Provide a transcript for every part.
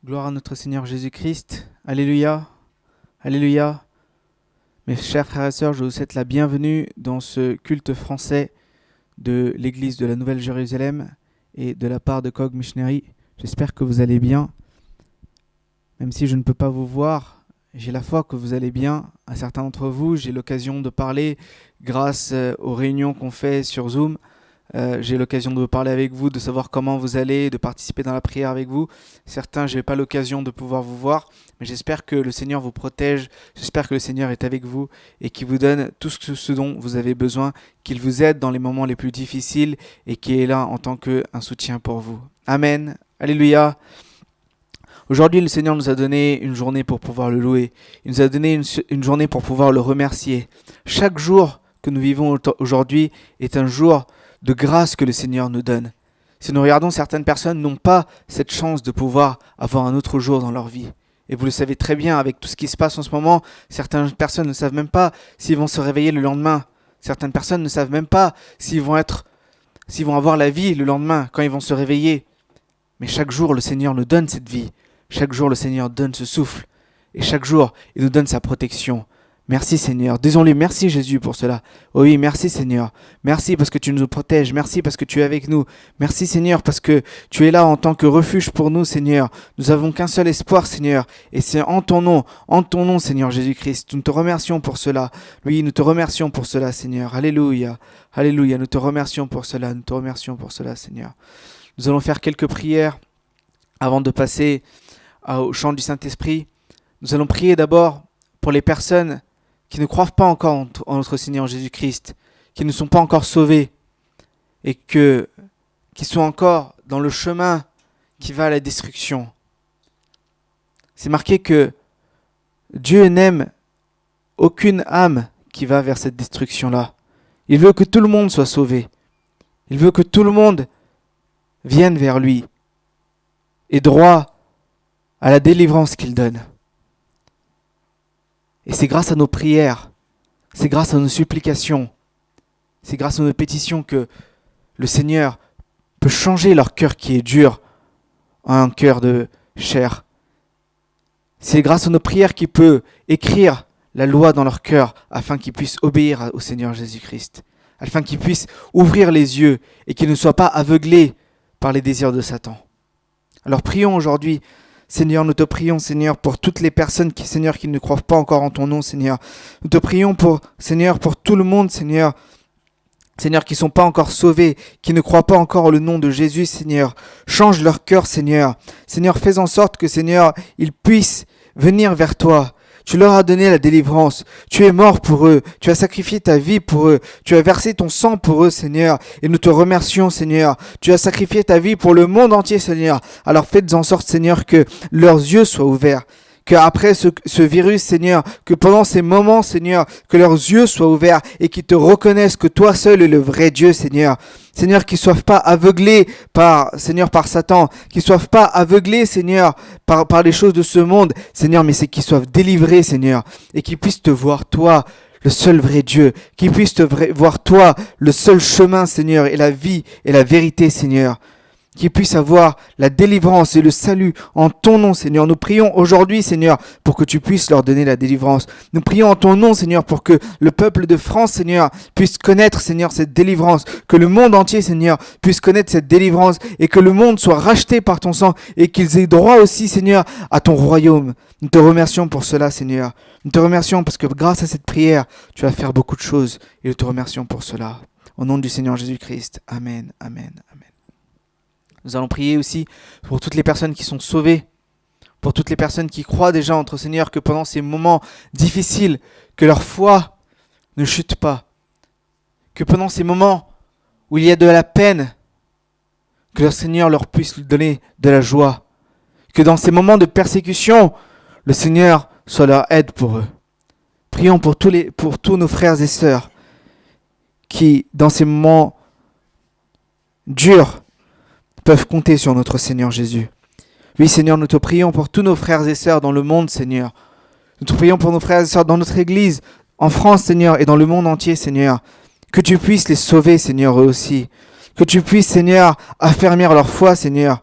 Gloire à notre Seigneur Jésus-Christ. Alléluia. Alléluia. Mes chers frères et sœurs, je vous souhaite la bienvenue dans ce culte français de l'église de la Nouvelle-Jérusalem et de la part de Cog Missionary. J'espère que vous allez bien. Même si je ne peux pas vous voir, j'ai la foi que vous allez bien. À certains d'entre vous, j'ai l'occasion de parler grâce aux réunions qu'on fait sur Zoom. J'ai l'occasion de parler avec vous, de savoir comment vous allez, de participer dans la prière avec vous. Certains, je n'ai pas l'occasion de pouvoir vous voir, mais j'espère que le Seigneur vous protège, j'espère que le Seigneur est avec vous et qu'il vous donne tout ce dont vous avez besoin, qu'il vous aide dans les moments les plus difficiles et qu'il est là en tant qu'un soutien pour vous. Amen. Alléluia. Aujourd'hui, le Seigneur nous a donné une journée pour pouvoir le louer. Il nous a donné une journée pour pouvoir le remercier. Chaque jour que nous vivons aujourd'hui est un jour de grâce que le Seigneur nous donne. Si nous regardons, certaines personnes n'ont pas cette chance de pouvoir avoir un autre jour dans leur vie. Et vous le savez très bien, avec tout ce qui se passe en ce moment, certaines personnes ne savent même pas s'ils vont se réveiller le lendemain. Certaines personnes ne savent même pas s'ils vont avoir la vie le lendemain, quand ils vont se réveiller. Mais chaque jour, le Seigneur nous donne cette vie. Chaque jour, le Seigneur donne ce souffle. Et chaque jour, il nous donne sa protection. Merci Seigneur. Disons-lui merci Jésus pour cela. Oh oui, merci Seigneur. Merci parce que tu nous protèges. Merci parce que tu es avec nous. Merci Seigneur parce que tu es là en tant que refuge pour nous Seigneur. Nous avons qu'un seul espoir Seigneur. Et c'est en ton nom Seigneur Jésus-Christ. Nous te remercions pour cela. Oui, nous te remercions pour cela Seigneur. Alléluia. Alléluia. Nous te remercions pour cela. Nous te remercions pour cela Seigneur. Nous allons faire quelques prières avant de passer au chant du Saint-Esprit. Nous allons prier d'abord pour les personnes qui ne croient pas encore en notre Seigneur Jésus-Christ, qui ne sont pas encore sauvés et qui sont encore dans le chemin qui va à la destruction. C'est marqué que Dieu n'aime aucune âme qui va vers cette destruction-là. Il veut que tout le monde soit sauvé. Il veut que tout le monde vienne vers lui et droit à la délivrance qu'il donne. Et c'est grâce à nos prières, c'est grâce à nos supplications, c'est grâce à nos pétitions que le Seigneur peut changer leur cœur qui est dur en un cœur de chair. C'est grâce à nos prières qu'il peut écrire la loi dans leur cœur afin qu'ils puissent obéir au Seigneur Jésus-Christ, afin qu'ils puissent ouvrir les yeux et qu'ils ne soient pas aveuglés par les désirs de Satan. Alors prions aujourd'hui. Seigneur, nous te prions, Seigneur, pour toutes les personnes qui ne croient pas encore en ton nom, Seigneur. Nous te prions Seigneur, pour tout le monde, Seigneur, qui ne sont pas encore sauvés, qui ne croient pas encore au nom de Jésus, Seigneur. Change leur cœur, Seigneur. Seigneur, fais en sorte que, Seigneur, ils puissent venir vers toi. Tu leur as donné la délivrance. Tu es mort pour eux. Tu as sacrifié ta vie pour eux. Tu as versé ton sang pour eux, Seigneur. Et nous te remercions, Seigneur. Tu as sacrifié ta vie pour le monde entier, Seigneur. Alors faites en sorte, Seigneur, que leurs yeux soient ouverts. Qu'après ce virus, Seigneur, que pendant ces moments, Seigneur, que leurs yeux soient ouverts et qu'ils te reconnaissent que toi seul es le vrai Dieu, Seigneur. Seigneur, qu'ils ne soient pas aveuglés par Satan, qu'ils ne soient pas aveuglés, Seigneur, par les choses de ce monde, Seigneur, mais c'est qu'ils soient délivrés, Seigneur, et qu'ils puissent te voir, toi, le seul vrai Dieu, qu'ils puissent te voir, toi, le seul chemin, Seigneur, et la vie et la vérité, Seigneur. Qu'ils puissent avoir la délivrance et le salut en ton nom, Seigneur. Nous prions aujourd'hui, Seigneur, pour que tu puisses leur donner la délivrance. Nous prions en ton nom, Seigneur, pour que le peuple de France, Seigneur, puisse connaître, Seigneur, cette délivrance. Que le monde entier, Seigneur, puisse connaître cette délivrance et que le monde soit racheté par ton sang et qu'ils aient droit aussi, Seigneur, à ton royaume. Nous te remercions pour cela, Seigneur. Nous te remercions parce que grâce à cette prière, tu vas faire beaucoup de choses et nous te remercions pour cela. Au nom du Seigneur Jésus-Christ. Amen, amen, amen. Nous allons prier aussi pour toutes les personnes qui sont sauvées, pour toutes les personnes qui croient déjà entre Seigneur que pendant ces moments difficiles, que leur foi ne chute pas, que pendant ces moments où il y a de la peine, que le Seigneur leur puisse donner de la joie, que dans ces moments de persécution, le Seigneur soit leur aide pour eux. Prions pour tous nos frères et sœurs qui, dans ces moments durs, peuvent compter sur notre Seigneur Jésus. Oui, Seigneur, nous te prions pour tous nos frères et sœurs dans le monde, Seigneur. Nous te prions pour nos frères et sœurs dans notre Église, en France, Seigneur, et dans le monde entier, Seigneur. Que tu puisses les sauver, Seigneur, eux aussi. Que tu puisses, Seigneur, affermir leur foi, Seigneur.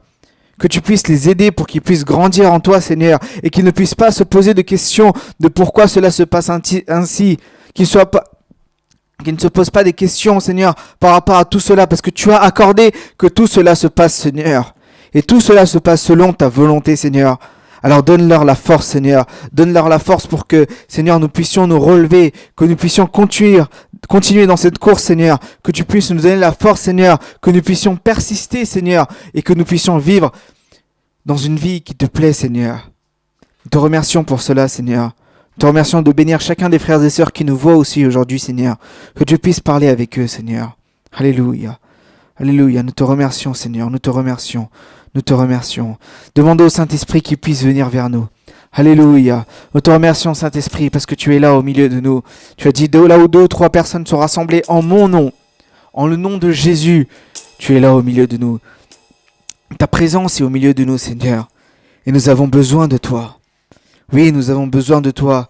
Que tu puisses les aider pour qu'ils puissent grandir en toi, Seigneur, et qu'ils ne puissent pas se poser de questions de pourquoi cela se passe ainsi, qu'ils ne se posent pas des questions, Seigneur, par rapport à tout cela, parce que tu as accordé que tout cela se passe, Seigneur. Et tout cela se passe selon ta volonté, Seigneur. Alors donne-leur la force, Seigneur. Donne-leur la force pour que, Seigneur, nous puissions nous relever, que nous puissions continuer dans cette course, Seigneur. Que tu puisses nous donner la force, Seigneur. Que nous puissions persister, Seigneur. Et que nous puissions vivre dans une vie qui te plaît, Seigneur. Nous te remercions pour cela, Seigneur. Nous te remercions de bénir chacun des frères et sœurs qui nous voient aussi aujourd'hui, Seigneur. Que tu puisses parler avec eux, Seigneur. Alléluia. Alléluia. Nous te remercions, Seigneur. Nous te remercions. Nous te remercions. Demandons au Saint-Esprit qu'il puisse venir vers nous. Alléluia. Nous te remercions, Saint-Esprit, parce que tu es là au milieu de nous. Tu as dit, là où 2 ou 3 personnes sont rassemblées en mon nom, en le nom de Jésus, tu es là au milieu de nous. Ta présence est au milieu de nous, Seigneur. Et nous avons besoin de toi. Oui, nous avons besoin de toi.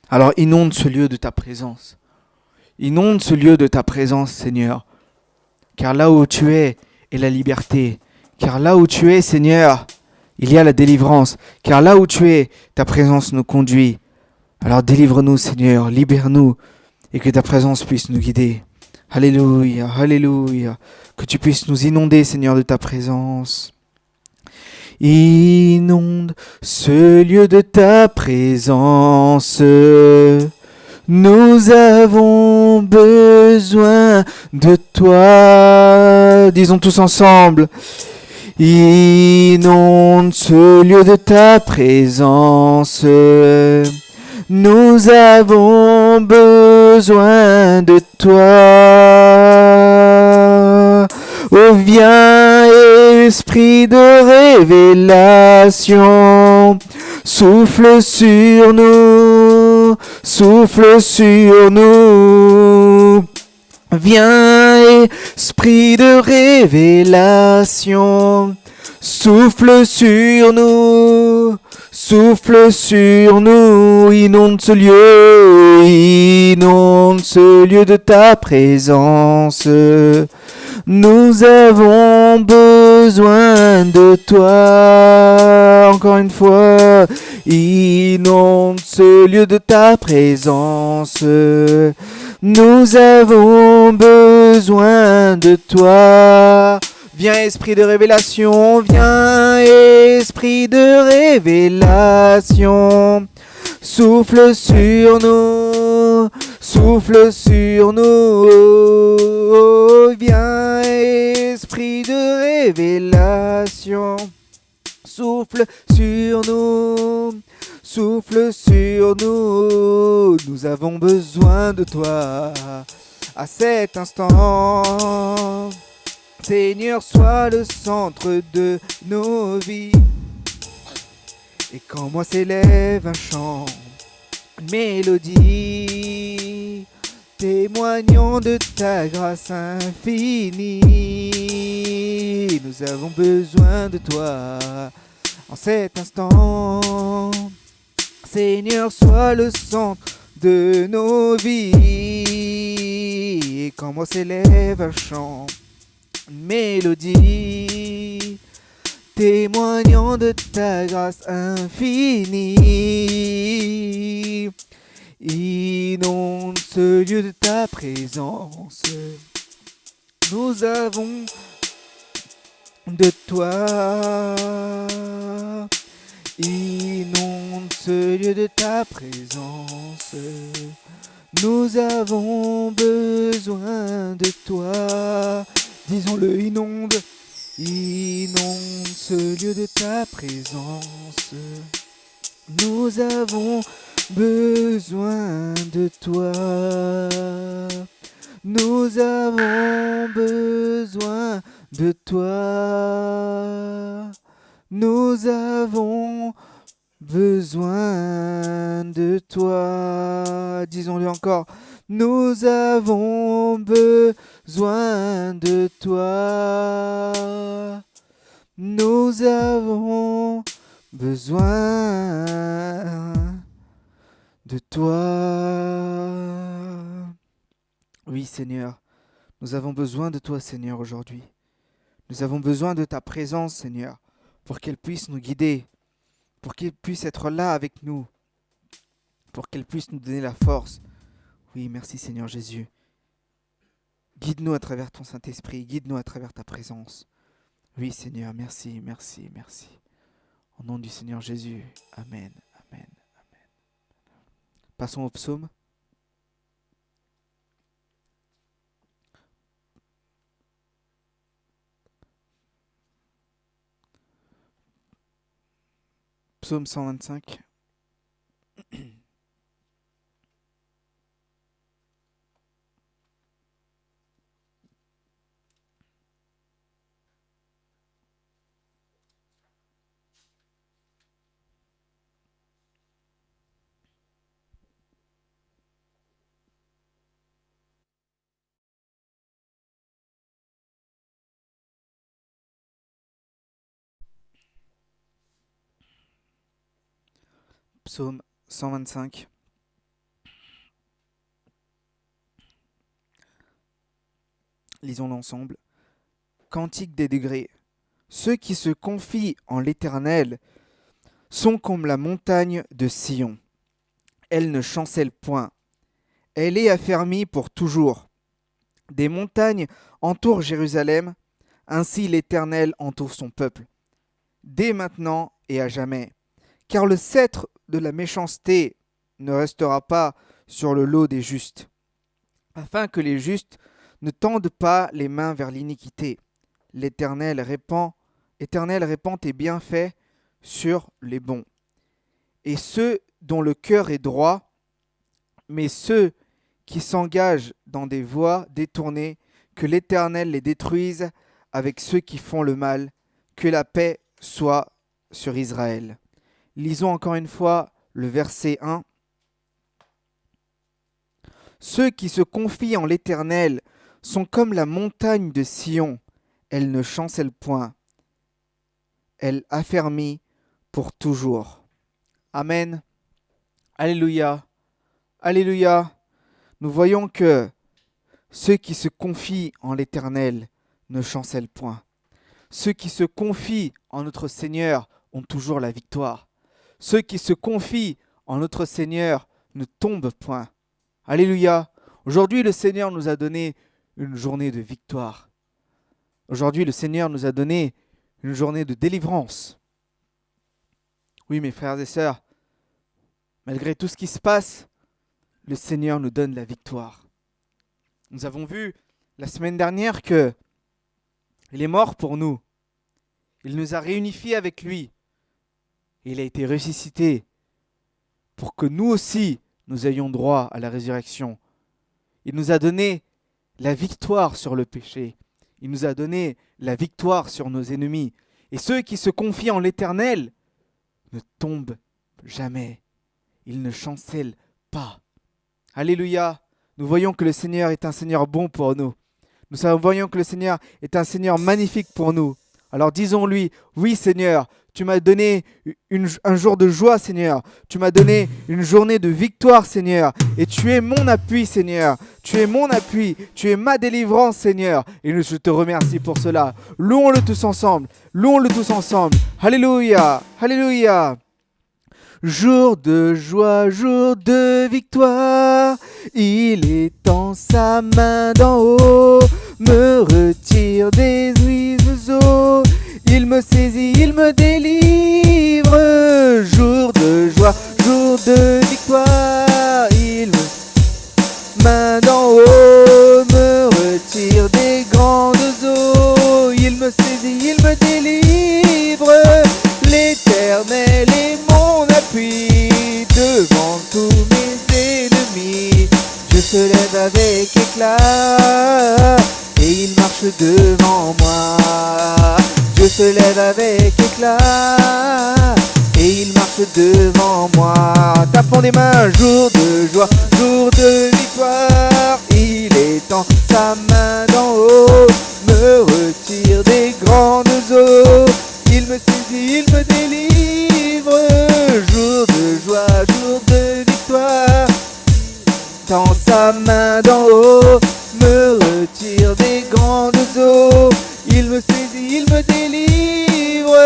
Alors inonde ce lieu de ta présence. Inonde ce lieu de ta présence, Seigneur. Car là où tu es est la liberté. Car là où tu es, Seigneur, il y a la délivrance. Car là où tu es, ta présence nous conduit. Alors délivre-nous, Seigneur, libère-nous et que ta présence puisse nous guider. Alléluia, alléluia. Que tu puisses nous inonder, Seigneur, de ta présence. Inonde ce lieu de ta présence. Nous avons besoin de toi. Disons tous ensemble. Inonde ce lieu de ta présence. Nous avons besoin de toi. Oh, viens, Esprit de révélation, souffle sur nous, souffle sur nous. Viens, Esprit de révélation, souffle sur nous, souffle sur nous. Inonde ce lieu de ta présence. Nous avons besoin de toi. Encore une fois, inonde ce lieu de ta présence. Nous avons besoin de toi. Viens, Esprit de révélation, viens, Esprit de révélation. Souffle sur nous, souffle sur nous. Viens, Esprit de révélation. Souffle sur nous, souffle sur nous. Nous avons besoin de toi à cet instant. Seigneur, sois le centre de nos vies. Et quand moi s'élève un chant, une mélodie, témoignant de ta grâce infinie, nous avons besoin de toi en cet instant. Seigneur, sois le centre de nos vies. Et quand moi s'élève un chant, une mélodie, témoignant de ta grâce infinie, inonde ce lieu de ta présence. Nous avons de toi. Inonde ce lieu de ta présence. Nous avons besoin de toi. Disons-le, inonde. Inonde ce lieu de ta présence. Nous avons besoin de toi. Nous avons besoin de toi. Nous avons besoin de toi. Disons-le encore. Nous avons besoin de toi. Nous avons besoin de toi. Oui, Seigneur, nous avons besoin de toi, Seigneur, aujourd'hui. Nous avons besoin de ta présence, Seigneur, pour qu'elle puisse nous guider, pour qu'elle puisse être là avec nous, pour qu'elle puisse nous donner la force. Oui, merci Seigneur Jésus. Guide-nous à travers ton Saint-Esprit, guide-nous à travers ta présence. Oui Seigneur, merci, merci, merci. Au nom du Seigneur Jésus, Amen, Amen, Amen. Passons au psaume. Psaume 125. Psaume 125. Lisons-le ensemble. Cantique des degrés. Ceux qui se confient en l'Éternel sont comme la montagne de Sion. Elle ne chancelle point. Elle est affermie pour toujours. Des montagnes entourent Jérusalem, ainsi l'Éternel entoure son peuple, dès maintenant et à jamais. Car le sceptre de la méchanceté ne restera pas sur le lot des justes, afin que les justes ne tendent pas les mains vers l'iniquité. L'Éternel répand tes bienfaits sur les bons, et ceux dont le cœur est droit, mais ceux qui s'engagent dans des voies détournées, que l'Éternel les détruise avec ceux qui font le mal, que la paix soit sur Israël. Lisons encore une fois le verset 1. Ceux qui se confient en l'Éternel sont comme la montagne de Sion, elle ne chancelle point, elle affermit pour toujours. Amen. Alléluia. Alléluia. Nous voyons que ceux qui se confient en l'Éternel ne chancellent point. Ceux qui se confient en notre Seigneur ont toujours la victoire. Ceux qui se confient en notre Seigneur ne tombent point. Alléluia. Aujourd'hui, le Seigneur nous a donné une journée de victoire. Aujourd'hui, le Seigneur nous a donné une journée de délivrance. Oui, mes frères et sœurs, malgré tout ce qui se passe, le Seigneur nous donne la victoire. Nous avons vu la semaine dernière que il est mort pour nous. Il nous a réunifiés avec lui. Il a été ressuscité pour que nous aussi, nous ayons droit à la résurrection. Il nous a donné la victoire sur le péché. Il nous a donné la victoire sur nos ennemis. Et ceux qui se confient en l'Éternel ne tombent jamais. Ils ne chancellent pas. Alléluia. Nous voyons que le Seigneur est un Seigneur bon pour nous. Nous voyons que le Seigneur est un Seigneur magnifique pour nous. Alors disons-lui, oui Seigneur, tu m'as donné un jour de joie Seigneur. Tu m'as donné une journée de victoire Seigneur. Et tu es mon appui Seigneur. Tu es mon appui. Tu es ma délivrance Seigneur. Et je te remercie pour cela. Louons-le tous ensemble. Louons-le tous ensemble. Alléluia. Alléluia. Jour de joie, jour de victoire, il étend sa main d'en haut, me retire des eaux, il me saisit, il me délivre. Jour de joie, jour de victoire, il me main d'en haut, me retire des grandes eaux, il me saisit, il me délivre. L'Éternel est mon appui devant tous mes ennemis. Dieu se lève avec éclat et il marche devant moi. Dieu se lève avec éclat et il marche devant moi. Tapons des mains, jour de joie, jour de victoire. Il étend sa main d'en haut, me retire des grandes eaux. Il me saisit, il me délivre. Jour de joie, jour de victoire. Tend sa main d'en haut, me retire des grandes eaux. Il me saisit, il me délivre.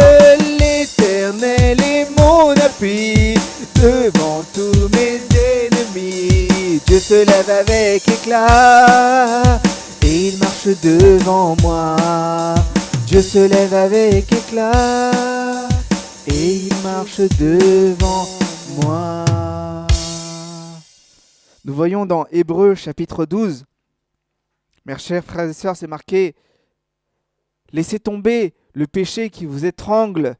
l'Éternel est mon appui devant tous mes ennemis. Dieu se lève avec éclat et il marche devant moi. Dieu se lève avec éclat et il marche devant moi. Nous voyons dans Hébreux chapitre 12, mes chers frères et sœurs, c'est marqué: laissez tomber le péché qui vous étrangle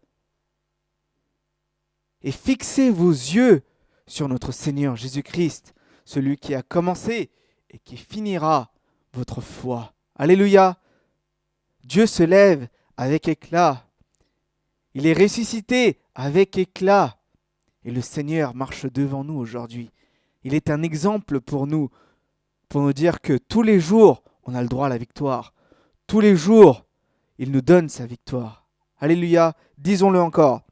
et fixez vos yeux sur notre Seigneur Jésus-Christ, celui qui a commencé et qui finira votre foi. Alléluia! Dieu se lève avec éclat. Il est ressuscité avec éclat. Et le Seigneur marche devant nous aujourd'hui. Il est un exemple pour nous dire que tous les jours, on a le droit à la victoire. Tous les jours, il nous donne sa victoire. Alléluia, disons-le encore.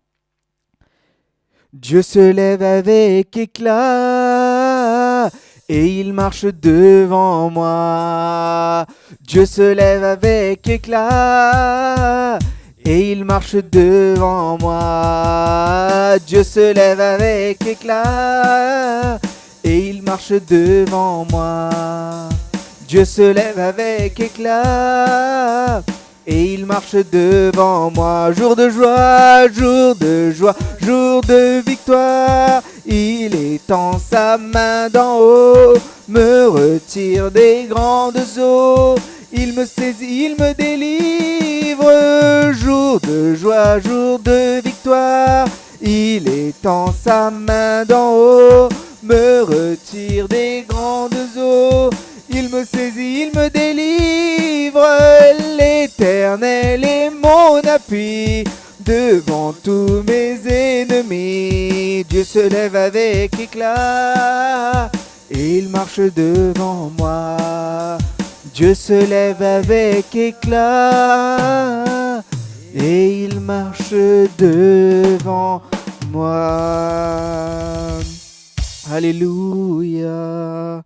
Dieu se lève avec éclat et il marche devant moi. Dieu se lève avec éclat et il marche devant moi. Dieu se lève avec éclat et il marche devant moi. Dieu se lève avec éclat et il marche devant moi. Jour de joie, jour de joie, jour de victoire. Il étend sa main d'en haut, me retire des grandes eaux. Il me saisit, il me délivre. Jour de joie, jour de victoire. Il étend sa main d'en haut, me retire des grandes eaux. Il me saisit, il me délivre. L'Éternel est mon appui devant tous mes ennemis. Dieu se lève avec éclat et il marche devant moi. Dieu se lève avec éclat et il marche devant moi. Alléluia.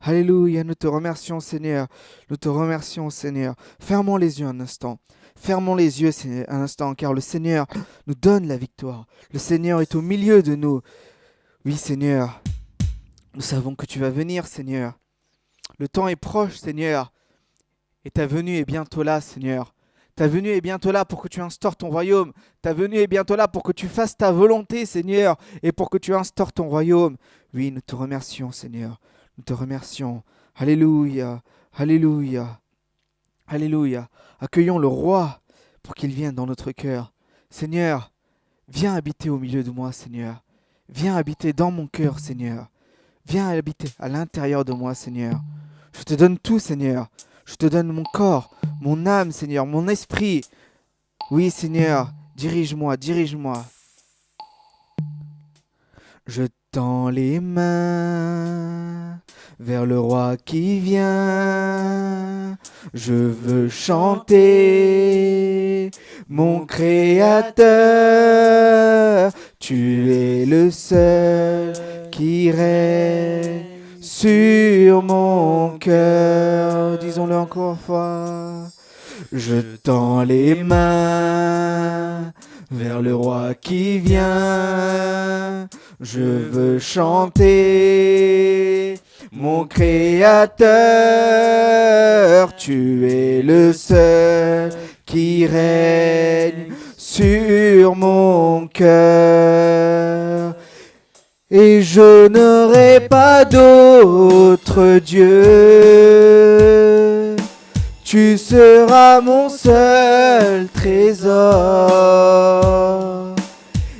Alléluia, nous te remercions Seigneur, nous te remercions Seigneur. Fermons les yeux un instant, fermons les yeux un instant, car le Seigneur nous donne la victoire. Le Seigneur est au milieu de nous. Oui Seigneur, nous savons que tu vas venir Seigneur. Le temps est proche Seigneur, et ta venue est bientôt là Seigneur. Ta venue est bientôt là pour que tu instaures ton royaume. Ta venue est bientôt là pour que tu fasses ta volonté Seigneur, et pour que tu instaures ton royaume. Oui, nous te remercions Seigneur. Nous te remercions. Alléluia, alléluia, alléluia. Accueillons le roi pour qu'il vienne dans notre cœur. Seigneur, viens habiter au milieu de moi, Seigneur. Viens habiter dans mon cœur, Seigneur. Viens habiter à l'intérieur de moi, Seigneur. Je te donne tout, Seigneur. Je te donne mon corps, mon âme, Seigneur, mon esprit. Oui, Seigneur, dirige-moi, dirige-moi. Je tends les mains vers le roi qui vient. Je veux chanter mon Créateur. Tu es le seul qui règne sur mon cœur. Disons-le encore une fois. Je tends les mains vers le roi qui vient. Je veux chanter mon Créateur. Tu es le seul qui règne sur mon cœur. Et je n'aurai pas d'autre Dieu. Tu seras mon seul trésor.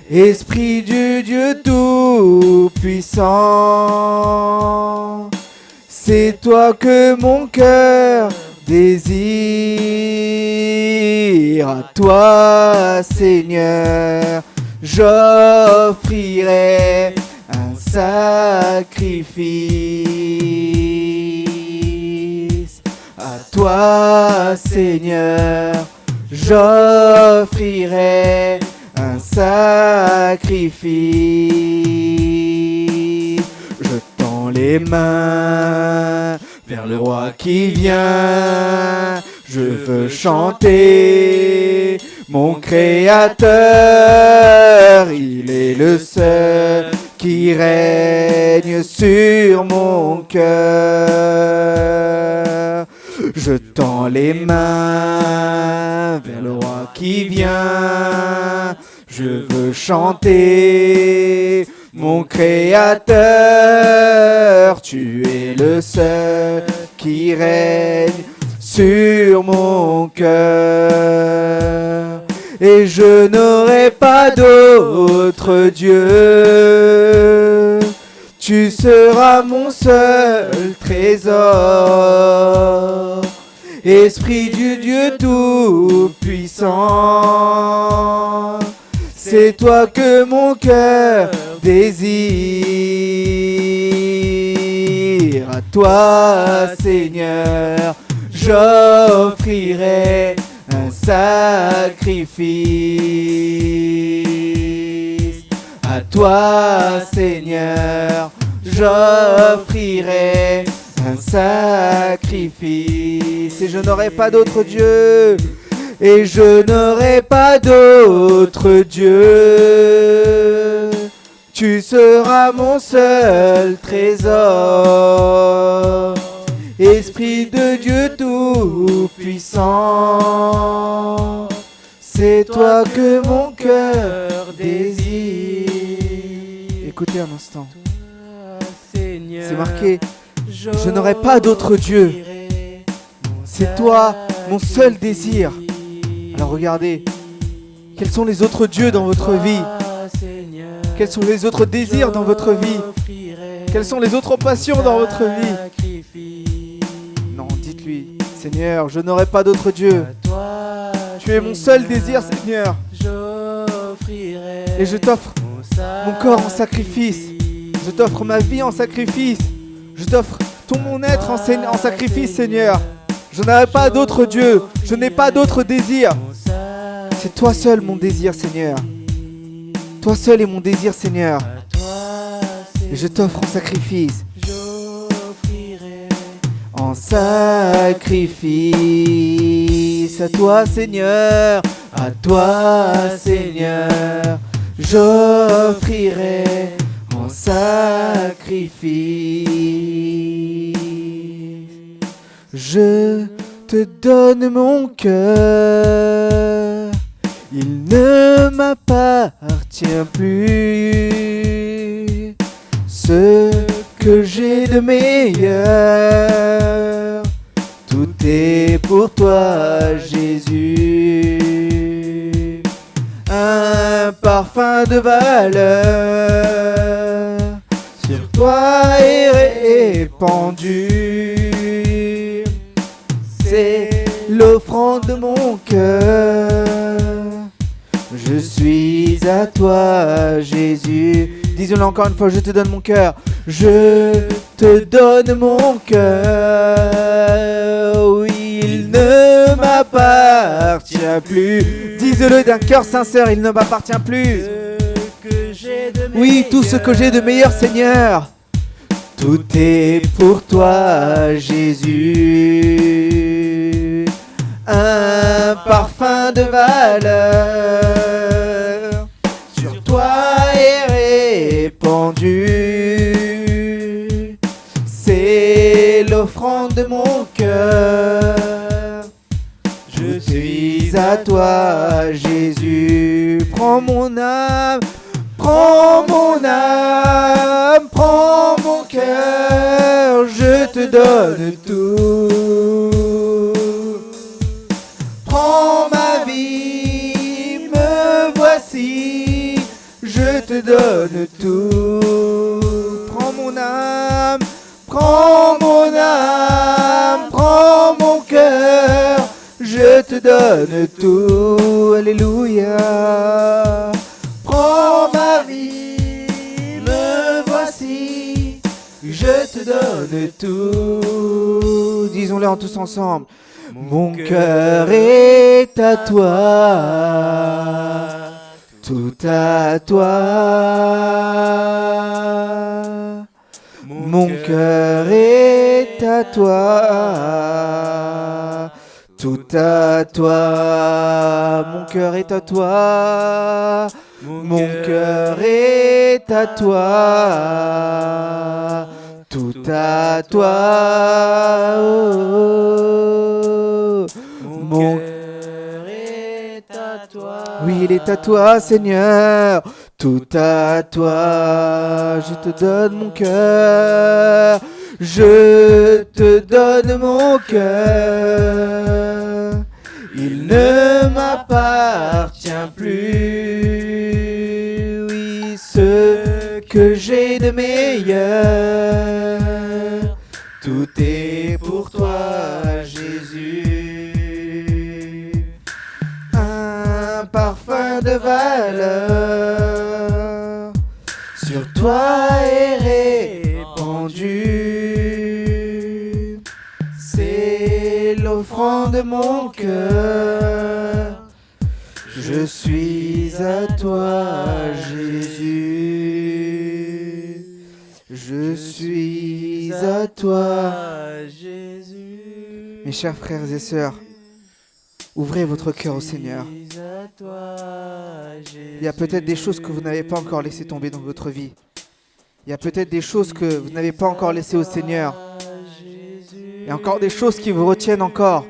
Esprit du Dieu Tout-Puissant, c'est toi que mon cœur désire. À toi, Seigneur, j'offrirai un sacrifice. À toi, Seigneur, j'offrirai un sacrifice. Je tends les mains vers le roi qui vient. Je veux chanter mon Créateur, il est le seul qui règne sur mon cœur. Je tends les mains vers le roi qui vient. Je veux chanter mon Créateur. Tu es le seul qui règne sur mon cœur. Et je n'aurai pas d'autre Dieu. Tu seras mon seul trésor. Esprit du Dieu tout-puissant, c'est toi que mon cœur désire. À toi, Seigneur, j'offrirai un sacrifice. À toi, Seigneur, j'offrirai un sacrifice. Et je n'aurai pas d'autre Dieu. Et je n'aurai pas d'autre Dieu. Tu seras mon seul trésor. Esprit de Dieu tout-puissant, c'est toi que mon cœur désire. Écoutez un instant. C'est marqué, je n'aurai pas d'autre Dieu. C'est toi mon seul désir. Alors regardez, quels sont les autres dieux dans votre vie? Quels sont les autres désirs dans votre vie? Quelles sont les autres passions dans votre vie? Non, dites-lui, Seigneur, je n'aurai pas d'autre Dieu. Tu es mon seul désir, Seigneur. Et je t'offre mon corps en sacrifice. Je t'offre ma vie en sacrifice. Je t'offre tout mon être en sacrifice, Seigneur. Je n'aurai pas d'autre Dieu. Je n'ai pas d'autre désir. C'est toi seul mon désir, Seigneur. Toi seul est mon désir, Seigneur. Et je t'offre en sacrifice. En sacrifice. À toi, Seigneur. À toi, Seigneur. J'offrirai en sacrifice. Je te donne mon cœur. Il ne m'appartient plus. Ce que j'ai de meilleur, tout est pour toi, Jésus. Un parfum de valeur sur toi est répandu. C'est l'offrande de mon cœur. Je suis à toi, Jésus. Disons-le encore une fois, je te donne mon cœur. Je te donne mon cœur. Oui, il ne m'appartient plus. Dis-le d'un cœur sincère, il ne m'appartient plus. Oui, tout ce que j'ai de meilleur, Seigneur. Tout est pour toi, Jésus. Un parfum de valeur sur toi est répandu. C'est l'offrande de mon cœur. Je suis à toi, Jésus. Prends mon âme, prends mon âme, prends mon cœur. Je te donne tout. Prends ma vie, me voici, je te donne tout. Prends mon âme, prends mon âme, prends mon cœur, je te donne tout. Alléluia. Prends ma vie, me voici, je te donne tout. Disons-le en tous ensemble. Mon cœur est à toi, tout à toi. Mon cœur est à toi, Tout à toi, mon cœur est à toi, mon cœur est à toi, tout à toi, oh, mon cœur est à toi. oui, il est à toi, Seigneur, tout à toi, je te donne mon cœur, je te donne mon cœur. Il ne m'appartient plus, oui, ce que j'ai de meilleur. Tout est pour toi, Jésus. Un parfum de valeur sur toi est répandu. C'est l'offrande de mon cœur. Je suis à toi, Jésus. Je suis à toi, Jésus. Mes chers frères et sœurs, ouvrez votre cœur au Seigneur. Il y a peut-être des choses que vous n'avez pas encore laissé tomber dans votre vie. Il y a peut-être des choses que vous n'avez pas encore laissées au Seigneur. Il y a encore des choses qui vous retiennent encore.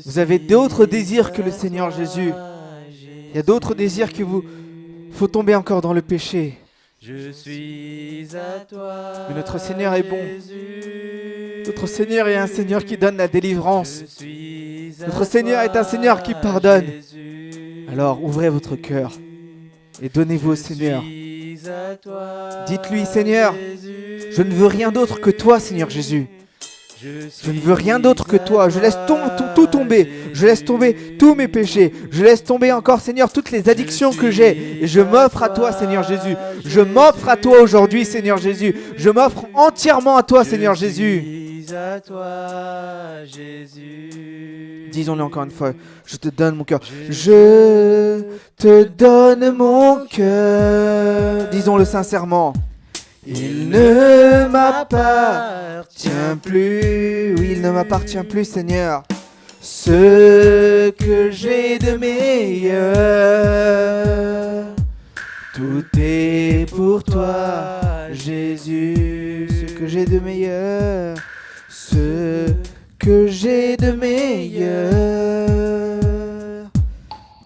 Vous avez d'autres désirs que le Seigneur Jésus. Il y a d'autres désirs que vous... faut tomber encore dans le péché. Je suis à toi. Mais notre Seigneur est bon. Jésus. Notre Seigneur est un Seigneur qui donne la délivrance. Je suis à Notre Seigneur est un Seigneur qui pardonne. Jésus. Alors ouvrez votre cœur et donnez-vous au Seigneur. Dites-lui, Seigneur, je ne veux rien d'autre que toi, Seigneur Jésus. Je ne veux rien d'autre que toi. Je laisse tout tomber. Je laisse tomber tous mes péchés. Je laisse tomber encore, Seigneur, toutes les addictions que j'ai. Et je m'offre à toi, Seigneur Jésus. Je m'offre à toi aujourd'hui, Seigneur Jésus. Je m'offre entièrement à toi, Seigneur Jésus. À toi, Jésus. Disons-le encore une fois. Je te donne mon cœur. Je te donne mon cœur. Disons-le sincèrement. Il ne m'appartient plus, oui, il ne m'appartient plus, Seigneur, ce que j'ai de meilleur. Tout est pour toi, Jésus, ce que j'ai de meilleur, ce que j'ai de meilleur.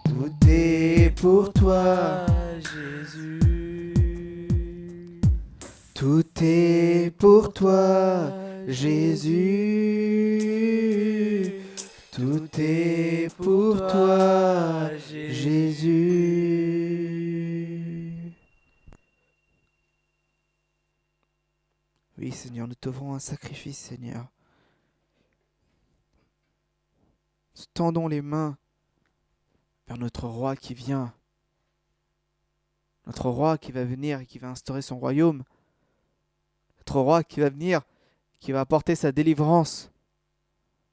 Tout est pour toi, Jésus. Tout est pour toi, Jésus. Tout est pour toi, Jésus. Oui, Seigneur, nous t'offrons un sacrifice, Seigneur. Nous tendons les mains vers notre roi qui vient. Notre roi qui va venir et qui va instaurer son royaume. Notre roi qui va venir, qui va apporter sa délivrance.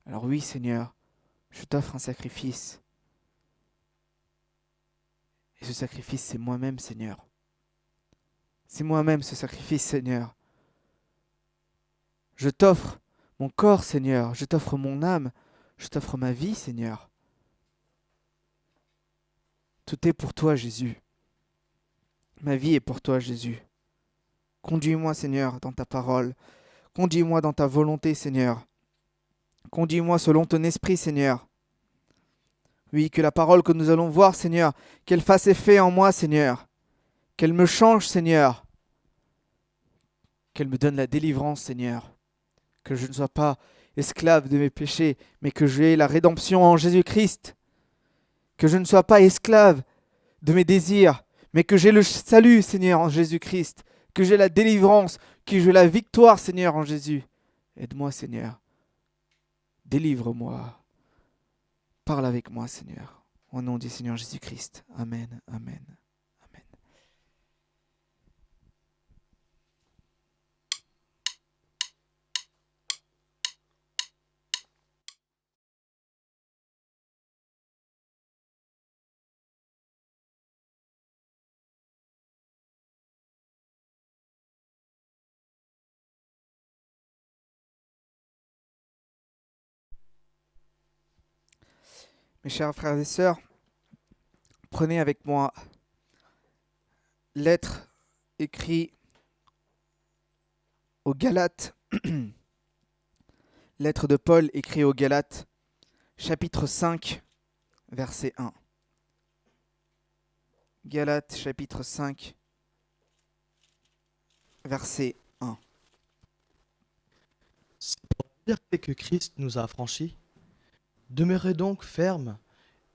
Alors oui, Seigneur, je t'offre un sacrifice. Et ce sacrifice, c'est moi-même, Seigneur. C'est moi-même ce sacrifice, Seigneur. Je t'offre mon corps, Seigneur. Je t'offre mon âme. Je t'offre ma vie, Seigneur. Tout est pour toi, Jésus. Ma vie est pour toi, Jésus. Conduis-moi, Seigneur, dans ta parole. Conduis-moi dans ta volonté, Seigneur. Conduis-moi selon ton esprit, Seigneur. Oui, que la parole que nous allons voir, Seigneur, qu'elle fasse effet en moi, Seigneur. Qu'elle me change, Seigneur. Qu'elle me donne la délivrance, Seigneur. Que je ne sois pas esclave de mes péchés, mais que j'ai la rédemption en Jésus-Christ. Que je ne sois pas esclave de mes désirs, mais que j'ai le salut, Seigneur, en Jésus-Christ. Que j'ai la délivrance, que j'ai la victoire, Seigneur, en Jésus. Aide-moi, Seigneur. Délivre-moi. Parle avec moi, Seigneur. Au nom du Seigneur Jésus-Christ. Amen, amen, amen. Mes chers frères et sœurs, prenez avec moi lettre écrite aux Galates, lettre de Paul écrite aux Galates, chapitre 5, verset 1. Galates, chapitre 5, verset 1. C'est pour la liberté que Christ nous a affranchis. Demeurez donc fermes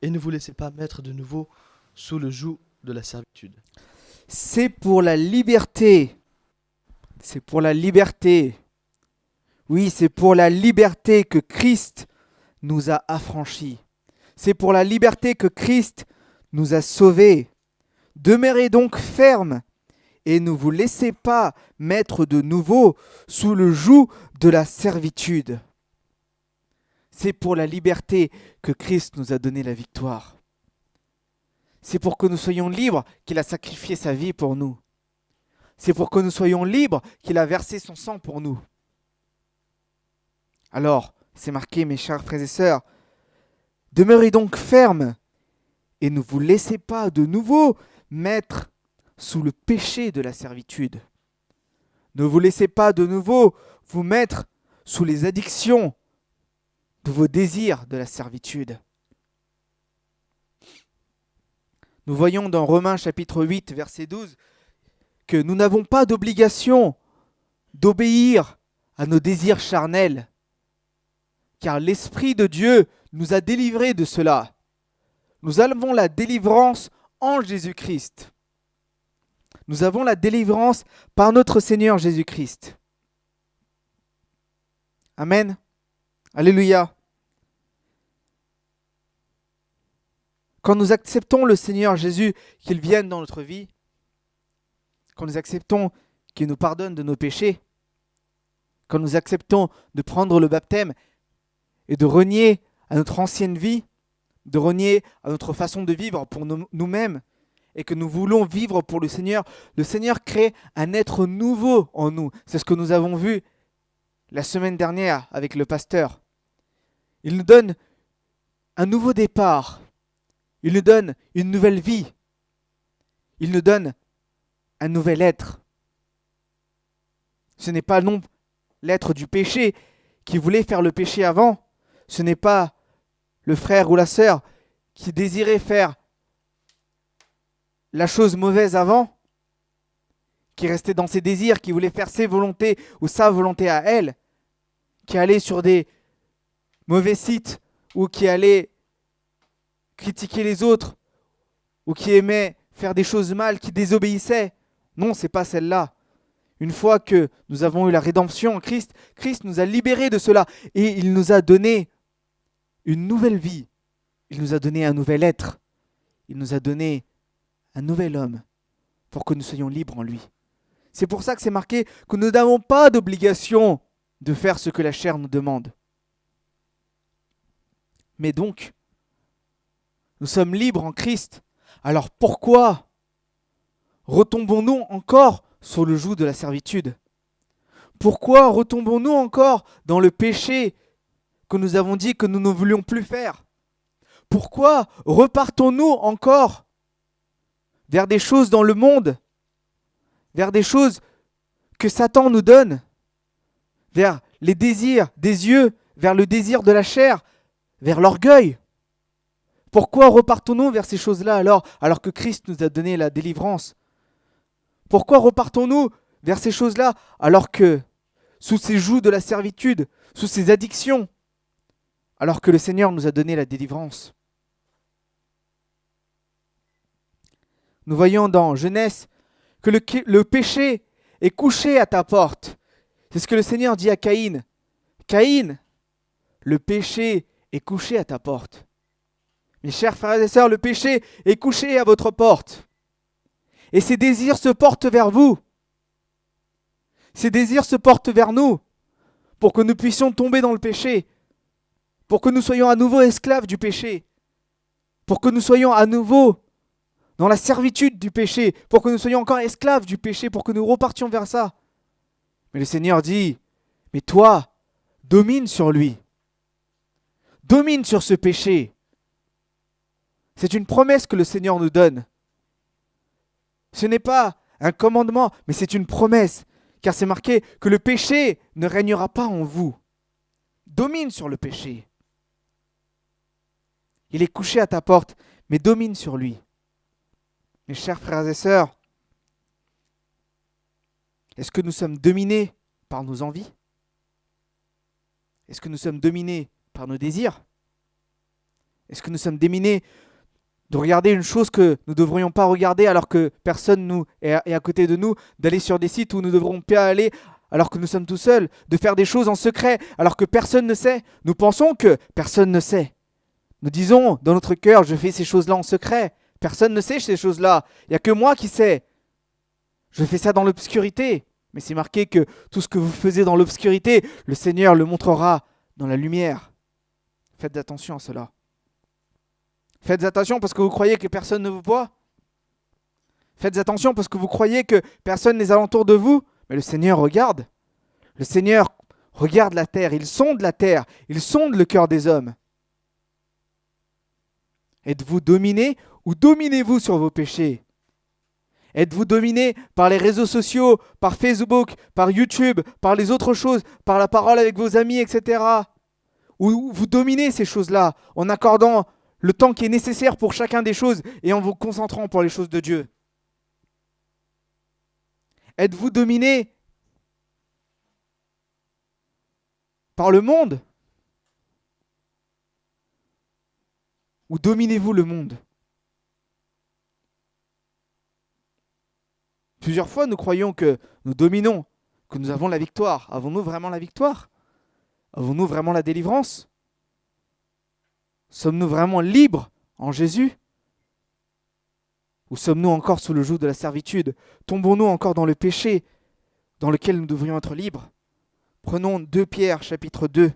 et ne vous laissez pas mettre de nouveau sous le joug de la servitude. C'est pour la liberté. C'est pour la liberté. Oui, c'est pour la liberté que Christ nous a affranchis. C'est pour la liberté que Christ nous a sauvés. Demeurez donc fermes et ne vous laissez pas mettre de nouveau sous le joug de la servitude. C'est pour la liberté que Christ nous a donné la victoire. C'est pour que nous soyons libres qu'il a sacrifié sa vie pour nous. C'est pour que nous soyons libres qu'il a versé son sang pour nous. Alors, c'est marqué, mes chers frères et sœurs, demeurez donc fermes et ne vous laissez pas de nouveau mettre sous le péché de la servitude. Ne vous laissez pas de nouveau vous mettre sous les addictions de vos désirs de la servitude. Nous voyons dans Romains chapitre 8, verset 12, que nous n'avons pas d'obligation d'obéir à nos désirs charnels, car l'Esprit de Dieu nous a délivrés de cela. Nous avons la délivrance en Jésus-Christ. Nous avons la délivrance par notre Seigneur Jésus-Christ. Amen. Alléluia. Quand nous acceptons le Seigneur Jésus, qu'il vienne dans notre vie, quand nous acceptons qu'il nous pardonne de nos péchés, quand nous acceptons de prendre le baptême et de renier à notre ancienne vie, de renier à notre façon de vivre pour nous-mêmes, et que nous voulons vivre pour le Seigneur crée un être nouveau en nous. C'est ce que nous avons vu la semaine dernière avec le pasteur. Il nous donne un nouveau départ. Il nous donne une nouvelle vie. Il nous donne un nouvel être. Ce n'est pas non l'être du péché qui voulait faire le péché avant. Ce n'est pas le frère ou la sœur qui désirait faire la chose mauvaise avant, qui restait dans ses désirs, qui voulait faire ses volontés ou sa volonté à elle, qui allait sur des mauvais sites ou qui allait critiquer les autres ou qui aimait faire des choses mal, qui désobéissait. Non, c'est pas celle-là. Une fois que nous avons eu la rédemption en Christ, Christ nous a libérés de cela et il nous a donné une nouvelle vie. Il nous a donné un nouvel être. Il nous a donné un nouvel homme pour que nous soyons libres en lui. C'est pour ça que c'est marqué que nous n'avons pas d'obligation de faire ce que la chair nous demande. Mais donc, nous sommes libres en Christ. Alors pourquoi retombons-nous encore sur le joug de la servitude? Pourquoi retombons-nous encore dans le péché que nous avons dit que nous ne voulions plus faire? Pourquoi repartons-nous encore vers des choses dans le monde, vers des choses que Satan nous donne, vers les désirs des yeux, vers le désir de la chair, vers l'orgueil? Pourquoi repartons-nous vers ces choses-là alors que Christ nous a donné la délivrance? Pourquoi repartons-nous vers ces choses-là alors que, sous ces jougs de la servitude, sous ces addictions, alors que le Seigneur nous a donné la délivrance? Nous voyons dans Genèse que le péché est couché à ta porte. C'est ce que le Seigneur dit à Caïn. Caïn, le péché est couché à ta porte. Mes chers frères et sœurs, le péché est couché à votre porte. Et ses désirs se portent vers vous. Ses désirs se portent vers nous pour que nous puissions tomber dans le péché, pour que nous soyons à nouveau esclaves du péché, pour que nous soyons à nouveau dans la servitude du péché, pour que nous soyons encore esclaves du péché, pour que nous repartions vers ça. Mais le Seigneur dit, mais toi, domine sur lui. Domine sur ce péché. C'est une promesse que le Seigneur nous donne. Ce n'est pas un commandement, mais c'est une promesse. Car c'est marqué que le péché ne régnera pas en vous. Domine sur le péché. Il est couché à ta porte, mais domine sur lui. Mes chers frères et sœurs, est-ce que nous sommes dominés par nos envies? Est-ce que nous sommes dominés par nos désirs? Est-ce que nous sommes dominés de regarder une chose que nous ne devrions pas regarder alors que personne est à côté de nous, d'aller sur des sites où nous ne devrons pas aller alors que nous sommes tout seuls, de faire des choses en secret alors que personne ne sait? Nous pensons que personne ne sait. Nous disons dans notre cœur, je fais ces choses-là en secret. Personne ne sait ces choses-là. Il n'y a que moi qui sais. Je fais ça dans l'obscurité. Mais c'est marqué que tout ce que vous faisiez dans l'obscurité, le Seigneur le montrera dans la lumière. Faites attention à cela. Faites attention parce que vous croyez que personne ne vous voit. Faites attention parce que vous croyez que personne n'est alentour de vous. Mais le Seigneur regarde. Le Seigneur regarde la terre. Il sonde la terre. Il sonde le cœur des hommes. Êtes-vous dominé ou dominez-vous sur vos péchés? Êtes-vous dominé par les réseaux sociaux, par Facebook, par YouTube, par les autres choses, par la parole avec vos amis, etc. Ou vous dominez ces choses-là en accordant le temps qui est nécessaire pour chacun des choses et en vous concentrant pour les choses de Dieu? Êtes-vous dominé par le monde? Ou dominez-vous le monde? Plusieurs fois, nous croyons que nous dominons, que nous avons la victoire. Avons-nous vraiment la victoire? Avons-nous vraiment la délivrance? Sommes-nous vraiment libres en Jésus? Ou sommes-nous encore sous le joug de la servitude? Tombons-nous encore dans le péché dans lequel nous devrions être libres? Prenons 2 Pierre chapitre 2.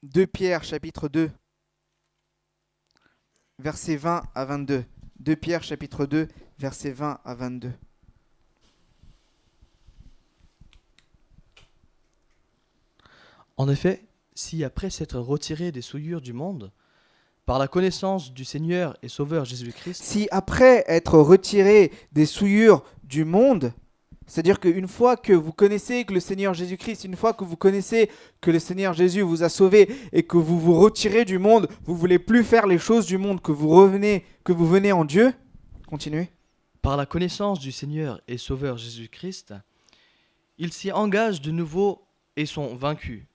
2 Pierre chapitre 2, versets 20 à 22. 2 Pierre chapitre 2, versets 20 à 22. En effet, si après s'être retiré des souillures du monde, par la connaissance du Seigneur et Sauveur Jésus-Christ, Si après être retiré des souillures du monde, c'est-à-dire qu'une fois que vous connaissez que le Seigneur Jésus-Christ, une fois que vous connaissez que le Seigneur Jésus vous a sauvé et que vous vous retirez du monde, vous ne voulez plus faire les choses du monde, que vous venez en Dieu, continuez. par la connaissance du Seigneur et Sauveur Jésus-Christ, ils s'y engagent de nouveau et sont vaincus.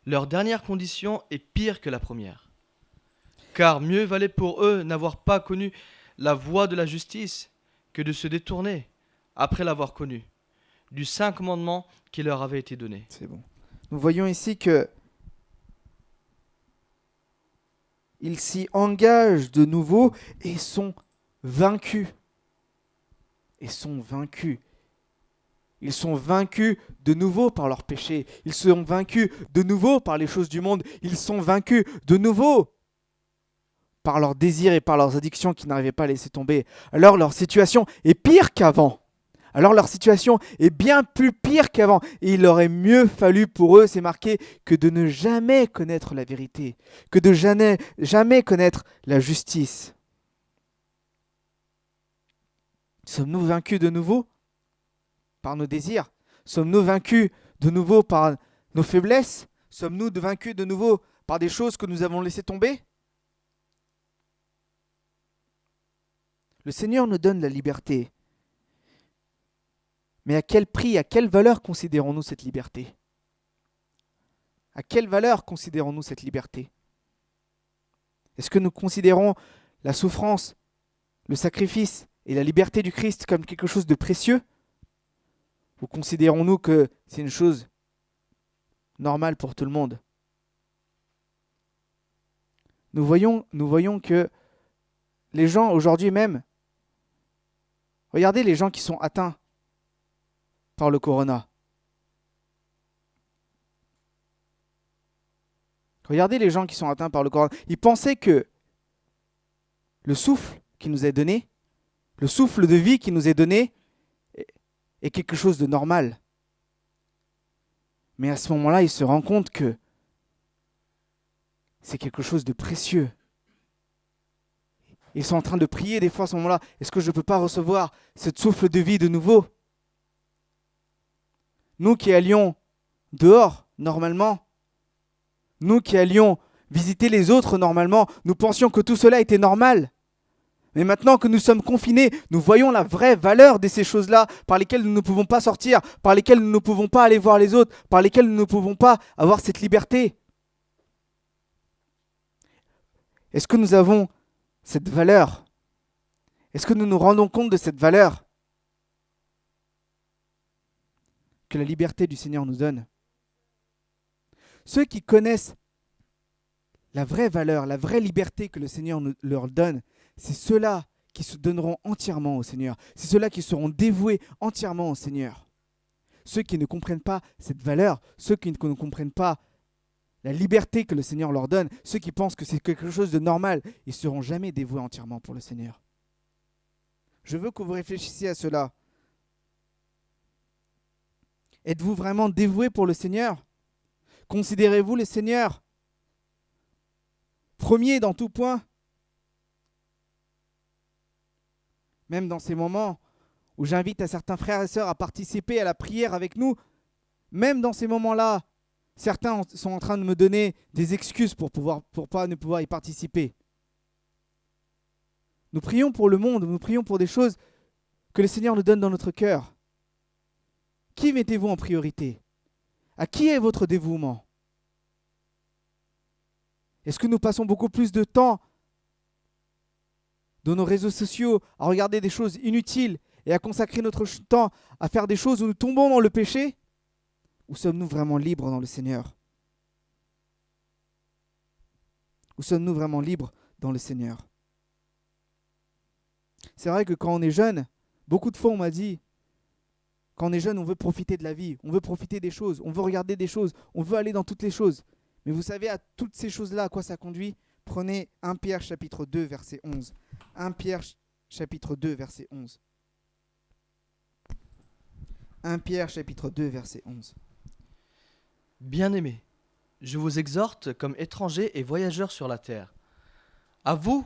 Leur dernière condition est pire que la première. Car mieux valait pour eux n'avoir pas connu la voie de la justice que de se détourner, après l'avoir connue, du saint commandement qui leur avait été donné. C'est bon. Nous voyons ici que ils s'y engagent de nouveau et sont vaincus. Et sont vaincus. Ils sont vaincus de nouveau par leurs péchés. Ils sont vaincus de nouveau par les choses du monde. Ils sont vaincus de nouveau par leurs désirs et par leurs addictions qu'ils n'arrivaient pas à laisser tomber. Alors leur situation est pire qu'avant. Alors leur situation est bien plus pire qu'avant. Et il aurait mieux fallu pour eux, c'est marqué, que de ne jamais connaître la vérité, que de jamais connaître la justice. Sommes-nous vaincus de nouveau par nos désirs? Sommes-nous vaincus de nouveau par nos faiblesses? Sommes-nous vaincus de nouveau par des choses que nous avons laissées tomber? Le Seigneur nous donne la liberté. Mais à quel prix, à quelle valeur considérons-nous cette liberté? À quelle valeur considérons-nous cette liberté? Est-ce que nous considérons la souffrance, le sacrifice et la liberté du Christ comme quelque chose de précieux? Ou considérons-nous que c'est une chose normale pour tout le monde? Nous voyons que les gens aujourd'hui même, regardez les gens qui sont atteints par le corona. Regardez les gens qui sont atteints par le corona. Ils pensaient que le souffle qui nous est donné, le souffle de vie qui nous est donné, est quelque chose de normal. Mais à ce moment-là, ils se rendent compte que c'est quelque chose de précieux. Ils sont en train de prier des fois à ce moment-là. Est-ce que je ne peux pas recevoir ce souffle de vie de nouveau? Nous qui allions dehors, normalement, nous qui allions visiter les autres normalement, nous pensions que tout cela était normal. Mais maintenant que nous sommes confinés, nous voyons la vraie valeur de ces choses-là par lesquelles nous ne pouvons pas sortir, par lesquelles nous ne pouvons pas aller voir les autres, par lesquelles nous ne pouvons pas avoir cette liberté. Est-ce que nous avons cette valeur? Est-ce que nous nous rendons compte de cette valeur que la liberté du Seigneur nous donne? Ceux qui connaissent la vraie valeur, la vraie liberté que le Seigneur leur donne, c'est ceux-là qui se donneront entièrement au Seigneur. C'est ceux-là qui seront dévoués entièrement au Seigneur. Ceux qui ne comprennent pas cette valeur, ceux qui ne comprennent pas la liberté que le Seigneur leur donne, ceux qui pensent que c'est quelque chose de normal, ils ne seront jamais dévoués entièrement pour le Seigneur. Je veux que vous réfléchissiez à cela. Êtes-vous vraiment dévoué pour le Seigneur? Considérez-vous le Seigneur premier dans tout point? Même dans ces moments où j'invite à certains frères et sœurs à participer à la prière avec nous, même dans ces moments-là, certains sont en train de me donner des excuses pour pas ne pouvoir y participer. Nous prions pour le monde, nous prions pour des choses que le Seigneur nous donne dans notre cœur. Qui mettez-vous en priorité? À qui est votre dévouement? Est-ce que nous passons beaucoup plus de temps dans nos réseaux sociaux à regarder des choses inutiles et à consacrer notre temps à faire des choses où nous tombons dans le péché? Ou sommes-nous vraiment libres dans le Seigneur? Ou sommes-nous vraiment libres dans le Seigneur? C'est vrai que quand on est jeune, beaucoup de fois on m'a dit, quand on est jeune, on veut profiter de la vie, on veut profiter des choses, on veut regarder des choses, on veut aller dans toutes les choses. Mais vous savez, à toutes ces choses-là, à quoi ça conduit? Prenez 1 Pierre chapitre 2, verset 11. 1 Pierre chapitre 2, verset 11. 1 Pierre chapitre 2, verset 11. Bien-aimés, je vous exhorte comme étrangers et voyageurs sur la terre, à vous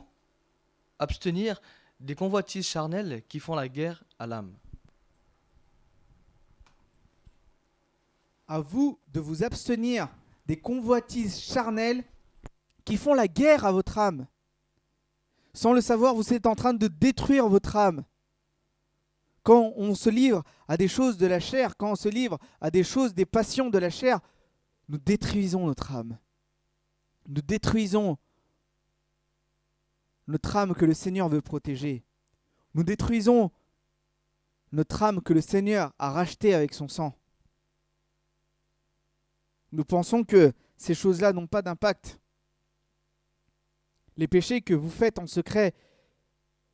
abstenir des convoitises charnelles qui font la guerre à l'âme. À vous de vous abstenir des convoitises charnelles qui font la guerre à votre âme. Sans le savoir, vous êtes en train de détruire votre âme. Quand on se livre à des choses de la chair, quand on se livre à des choses, des passions de la chair, nous détruisons notre âme. Nous détruisons notre âme que le Seigneur veut protéger. Nous détruisons notre âme que le Seigneur a rachetée avec son sang. Nous pensons que ces choses-là n'ont pas d'impact. Les péchés que vous faites en secret,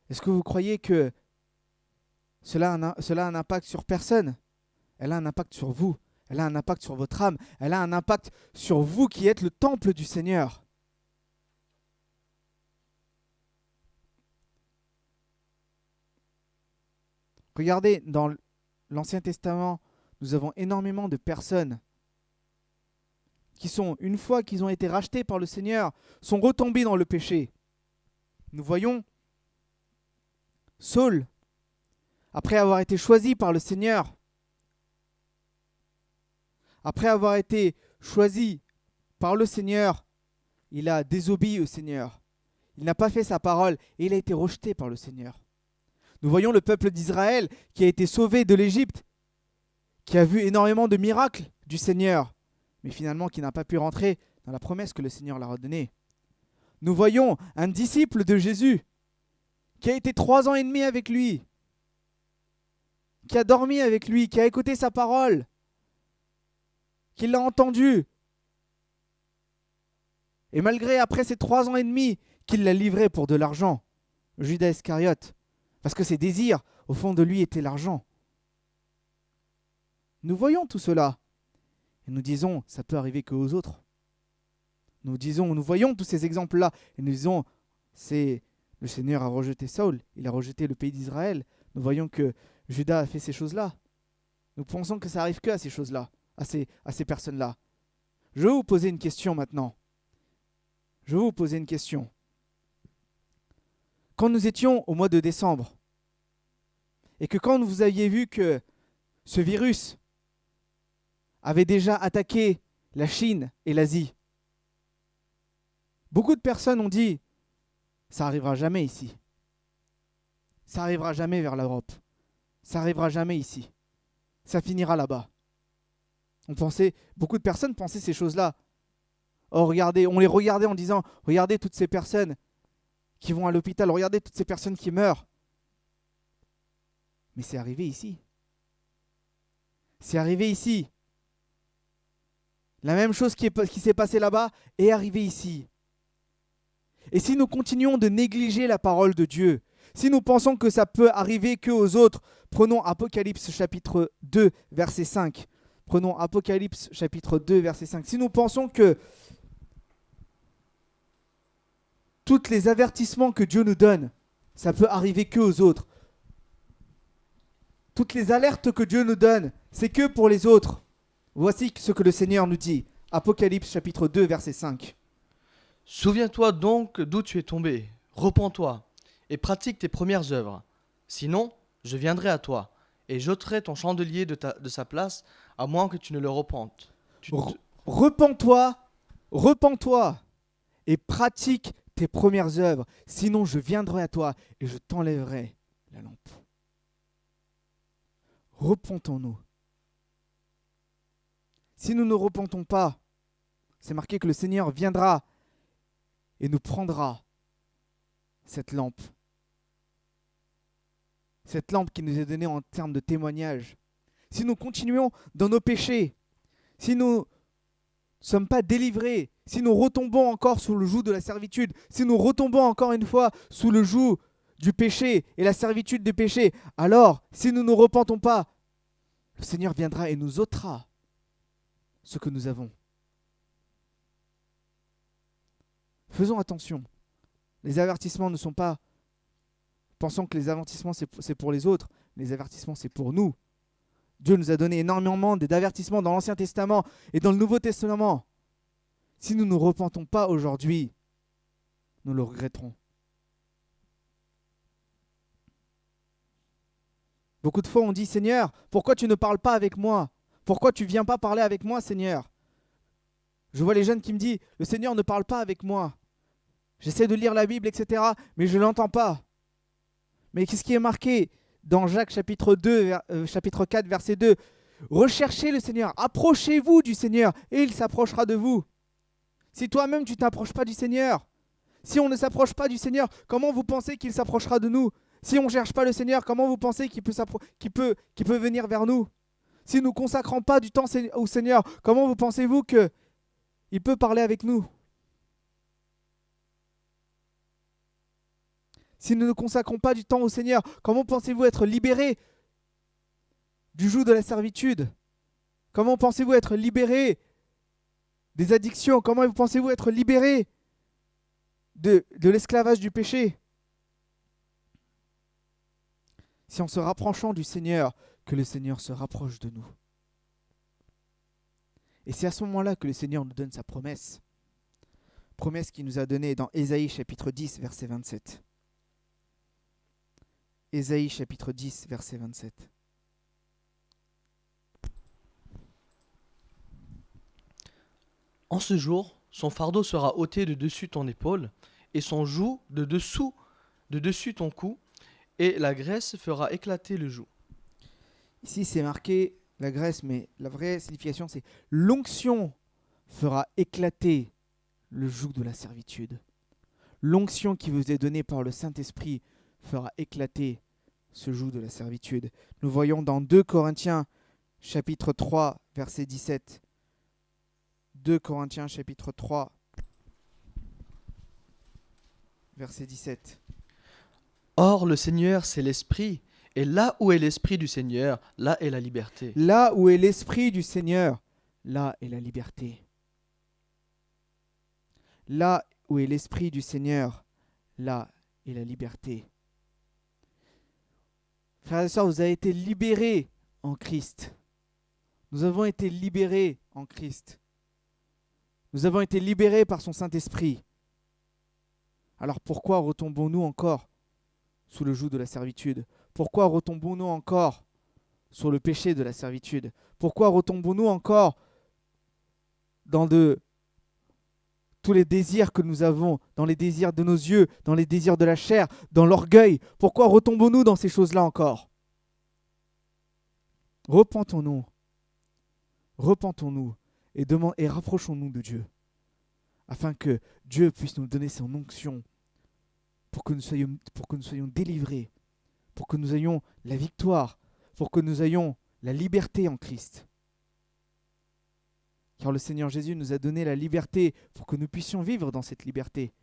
est-ce que vous croyez que cela a un impact sur personne? Elle a un impact sur vous. Elle a un impact sur votre âme. Elle a un impact sur vous qui êtes le temple du Seigneur. Regardez, dans l'Ancien Testament, nous avons énormément de personnes qui sont, une fois qu'ils ont été rachetés par le Seigneur, sont retombés dans le péché. Nous voyons Saul, après avoir été choisi par le Seigneur, après avoir été choisi par le Seigneur, il a désobéi au Seigneur. Il n'a pas fait sa parole et il a été rejeté par le Seigneur. Nous voyons le peuple d'Israël qui a été sauvé de l'Égypte, qui a vu énormément de miracles du Seigneur, mais finalement qui n'a pas pu rentrer dans la promesse que le Seigneur leur a donnée. Nous voyons un disciple de Jésus qui a été 3 ans et demi avec lui, qui a dormi avec lui, qui a écouté sa parole, qui l'a entendu. Et malgré, après ces 3 ans et demi, qu'il l'a livré pour de l'argent, Judas Iscariote, parce que ses désirs, au fond de lui, étaient l'argent. Nous voyons tout cela. Et nous disons, ça peut arriver qu'aux autres. Nous voyons tous ces exemples-là. Et nous disons, le Seigneur a rejeté Saul. Il a rejeté le pays d'Israël. Nous voyons que Judas a fait ces choses-là. Nous pensons que ça arrive que à ces choses-là, à ces personnes-là. Je vais vous poser une question maintenant. quand nous étions au mois de décembre, et que quand vous aviez vu que ce virus avait déjà attaqué la Chine et l'Asie, beaucoup de personnes ont dit « ça n'arrivera jamais ici. Ça n'arrivera jamais vers l'Europe. Ça n'arrivera jamais ici. Ça finira là-bas. » Beaucoup de personnes pensaient ces choses-là. Oh, regardez, on les regardait en disant « regardez toutes ces personnes qui vont à l'hôpital, regardez toutes ces personnes qui meurent. » Mais c'est arrivé ici. C'est arrivé ici. La même chose qui s'est passée là-bas est arrivée ici. Et si nous continuons de négliger la parole de Dieu, si nous pensons que ça peut arriver qu'aux autres, prenons Apocalypse chapitre 2, verset 5. Prenons Apocalypse chapitre 2, verset 5. Si nous pensons que tous les avertissements que Dieu nous donne, ça peut arriver qu'aux autres. Toutes les alertes que Dieu nous donne, c'est que pour les autres. Voici ce que le Seigneur nous dit. Apocalypse chapitre 2, verset 5. Souviens-toi donc d'où tu es tombé, repens-toi, et pratique tes premières œuvres. Sinon, je viendrai à toi, et j'ôterai ton chandelier de sa place, à moins que tu ne le repentes. Repens-toi, et pratique tes premières œuvres. Sinon, je viendrai à toi, et je t'enlèverai la lampe. Repentons-nous. Si nous ne repentons pas, c'est marqué que le Seigneur viendra et nous prendra cette lampe. Cette lampe qui nous est donnée en termes de témoignage. Si nous continuons dans nos péchés, si nous ne sommes pas délivrés, si nous retombons encore sous le joug de la servitude, si nous retombons encore une fois sous le joug du péché et la servitude du péché, alors, si nous ne repentons pas, le Seigneur viendra et nous ôtera ce que nous avons. Faisons attention. Les avertissements ne sont pas... Pensons que les avertissements, c'est pour les autres. Les avertissements, c'est pour nous. Dieu nous a donné énormément d'avertissements dans l'Ancien Testament et dans le Nouveau Testament. Si nous ne repentons pas aujourd'hui, nous le regretterons. Beaucoup de fois, on dit, Seigneur, pourquoi tu ne parles pas avec moi? Pourquoi tu ne viens pas parler avec moi, Seigneur? Je vois les jeunes qui me disent, le Seigneur ne parle pas avec moi. J'essaie de lire la Bible, etc., mais je ne l'entends pas. Mais qu'est-ce qui est marqué dans Jacques chapitre 4, verset 2? Recherchez le Seigneur, approchez-vous du Seigneur, et il s'approchera de vous. Si toi-même tu ne t'approches pas du Seigneur, si on ne s'approche pas du Seigneur, comment vous pensez qu'il s'approchera de nous? Si on ne cherche pas le Seigneur, comment vous pensez qu'il peut venir vers nous? Si nous ne consacrons pas du temps au Seigneur, comment vous pensez-vous qu'il peut parler avec nous? Si nous ne consacrons pas du temps au Seigneur, comment pensez-vous être libérés du joug de la servitude? Comment pensez-vous être libérés des addictions? Comment pensez-vous être libérés de l'esclavage du péché? C'est en se rapprochant du Seigneur que le Seigneur se rapproche de nous. Et c'est à ce moment-là que le Seigneur nous donne sa promesse. Promesse qu'il nous a donnée dans Ésaïe chapitre 10, verset 27. Ésaïe chapitre 10, verset 27. En ce jour, son fardeau sera ôté de dessus ton épaule, et son joug de dessus ton cou, et la graisse fera éclater le joug. Ici, c'est marqué la graisse, mais la vraie signification, c'est l'onction fera éclater le joug de la servitude. L'onction qui vous est donnée par le Saint-Esprit fera éclater ce joug de la servitude. Nous voyons dans 2 Corinthiens chapitre 3, verset 17. 2 Corinthiens chapitre 3, verset 17. Or, le Seigneur, c'est l'Esprit, et là où est l'Esprit du Seigneur, là est la liberté. Là où est l'Esprit du Seigneur, là est la liberté. Là où est l'Esprit du Seigneur, là est la liberté. Frères et sœurs, vous avez été libérés en Christ. Nous avons été libérés en Christ. Nous avons été libérés par son Saint-Esprit. Alors pourquoi retombons-nous encore sous le joug de la servitude? Pourquoi retombons-nous encore sur le péché de la servitude? Pourquoi retombons-nous encore dans tous les désirs que nous avons, dans les désirs de nos yeux, dans les désirs de la chair, dans l'orgueil? Pourquoi retombons-nous dans ces choses-là encore? Repentons-nous. Repentons-nous et rapprochons-nous de Dieu, afin que Dieu puisse nous donner son onction pour que nous soyons délivrés, pour que nous ayons la victoire, pour que nous ayons la liberté en Christ. Car le Seigneur Jésus nous a donné la liberté pour que nous puissions vivre dans cette liberté,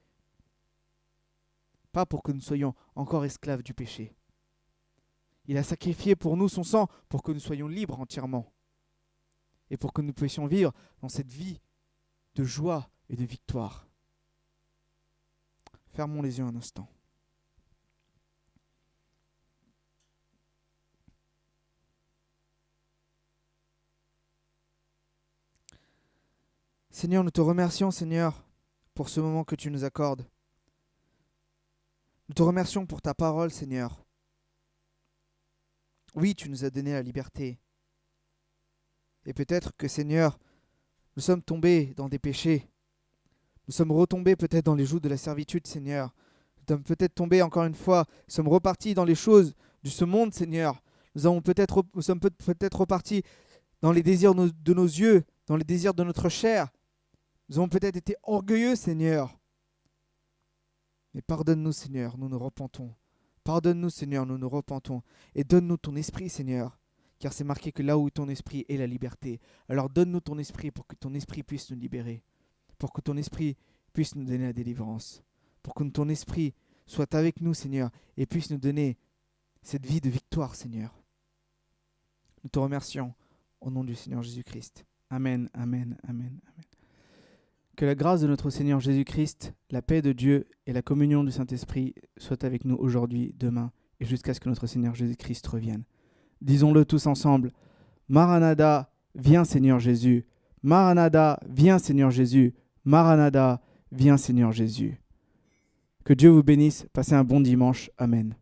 pas pour que nous soyons encore esclaves du péché. Il a sacrifié pour nous son sang pour que nous soyons libres entièrement et pour que nous puissions vivre dans cette vie de joie et de victoire. Fermons les yeux un instant. Seigneur, nous te remercions, Seigneur, pour ce moment que tu nous accordes. Nous te remercions pour ta parole, Seigneur. Oui, tu nous as donné la liberté. Et peut-être que, Seigneur, nous sommes tombés dans des péchés. Nous sommes retombés peut-être dans les jougs de la servitude, Seigneur. Nous sommes peut-être tombés encore une fois. Nous sommes repartis dans les choses de ce monde, Seigneur. Nous sommes peut-être repartis dans les désirs de nos yeux, dans les désirs de notre chair. Nous avons peut-être été orgueilleux, Seigneur. Mais pardonne-nous, Seigneur, nous nous repentons. Pardonne-nous, Seigneur, nous nous repentons. Et donne-nous ton esprit, Seigneur. Car c'est marqué que là où ton esprit est la liberté. Alors donne-nous ton esprit pour que ton esprit puisse nous libérer. Pour que ton esprit puisse nous donner la délivrance. Pour que ton esprit soit avec nous, Seigneur, et puisse nous donner cette vie de victoire, Seigneur. Nous te remercions au nom du Seigneur Jésus-Christ. Amen, amen, amen, amen. Que la grâce de notre Seigneur Jésus-Christ, la paix de Dieu et la communion du Saint-Esprit soient avec nous aujourd'hui, demain et jusqu'à ce que notre Seigneur Jésus-Christ revienne. Disons-le tous ensemble. Maranatha, viens Seigneur Jésus. Maranatha, viens Seigneur Jésus. Maranatha, viens Seigneur Jésus. Que Dieu vous bénisse. Passez un bon dimanche. Amen.